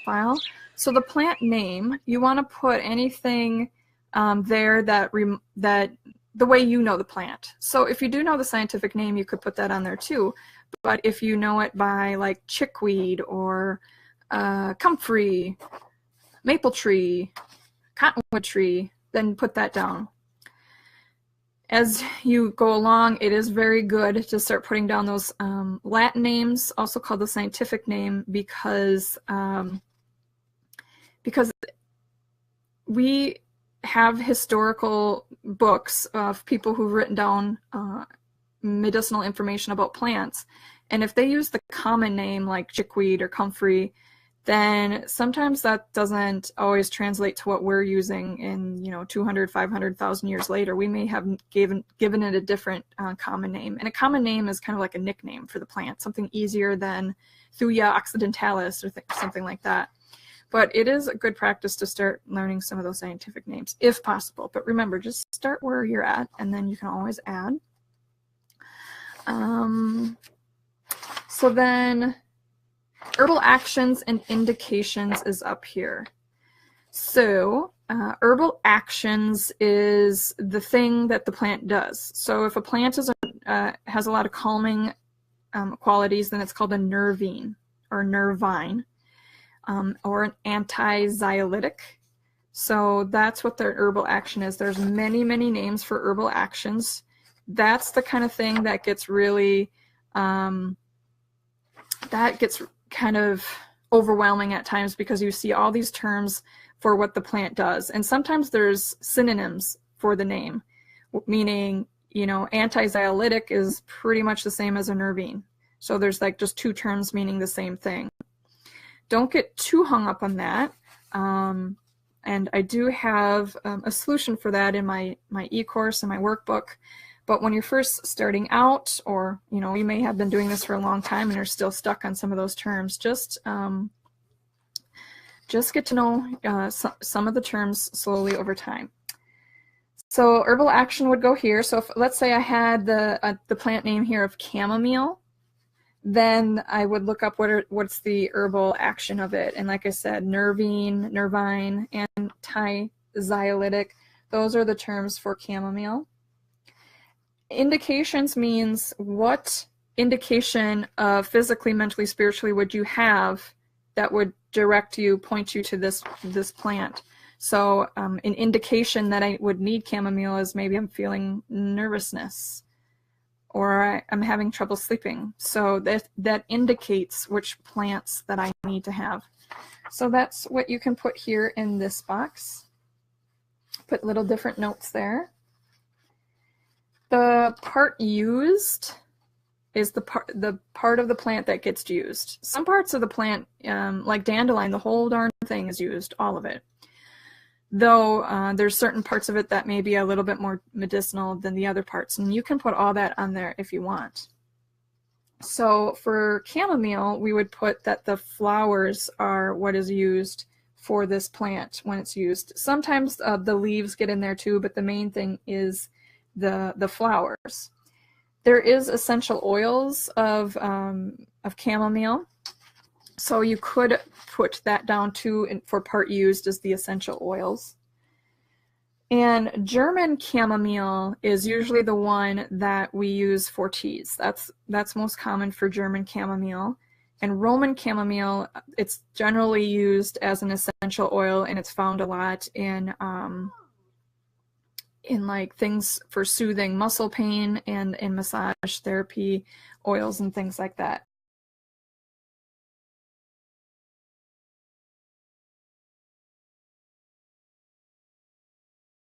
file. So the plant name, you want to put anything there that the way you know the plant. So if you do know the scientific name, you could put that on there too. But if you know it by like chickweed or comfrey, maple tree, cottonwood tree, then put that down. As you go along, it is very good to start putting down those Latin names, also called the scientific name, because we have historical books of people who've written down medicinal information about plants, and if they use the common name like chickweed or comfrey, then sometimes that doesn't always translate to what we're using in 200, 500,000 years later. We may have given it a different common name, and a common name is kind of like a nickname for the plant, something easier than Thuja occidentalis or something like that. But it is a good practice to start learning some of those scientific names if possible. But remember, just start where you're at, and then you can always add. So then herbal actions and indications is up here. So herbal actions is the thing that the plant does. So if a plant has a lot of calming qualities, then it's called a nervine or nervine, or an anti-xyolytic. So that's what their herbal action is. There's many, many names for herbal actions. That's the kind of thing that gets really, kind of overwhelming at times, because you see all these terms for what the plant does. And sometimes there's synonyms for the name, meaning, anti-xyolytic is pretty much the same as a nervine. So there's like just two terms meaning the same thing. Don't get too hung up on that. And I do have a solution for that in my e-course and my workbook. But when you're first starting out, or you may have been doing this for a long time and you're still stuck on some of those terms, just get to know some of the terms slowly over time. So herbal action would go here. So if, let's say I had the plant name here of chamomile, then I would look up what's the herbal action of it. And like I said, nervine, nervine, anti-xyolytic, those are the terms for chamomile. Indications means what indication of physically, mentally, spiritually would you have that would direct you, point you to this plant. So an indication that I would need chamomile is maybe I'm feeling nervousness, or I'm having trouble sleeping. So that indicates which plants that I need to have. So that's what you can put here in this box. Put little different notes there. The part used is the part of the plant that gets used. Some parts of the plant, like dandelion, the whole darn thing is used, all of it. Though there's certain parts of it that may be a little bit more medicinal than the other parts, and you can put all that on there if you want. So for chamomile, we would put that the flowers are what is used for this plant when it's used. Sometimes the leaves get in there too, but the main thing is the flowers. There is essential oils of chamomile, so you could put that down too for part used as the essential oils. And German chamomile is usually the one that we use for teas. That's most common for German chamomile. And Roman chamomile, it's generally used as an essential oil, and it's found a lot in like things for soothing muscle pain and in massage therapy oils and things like that.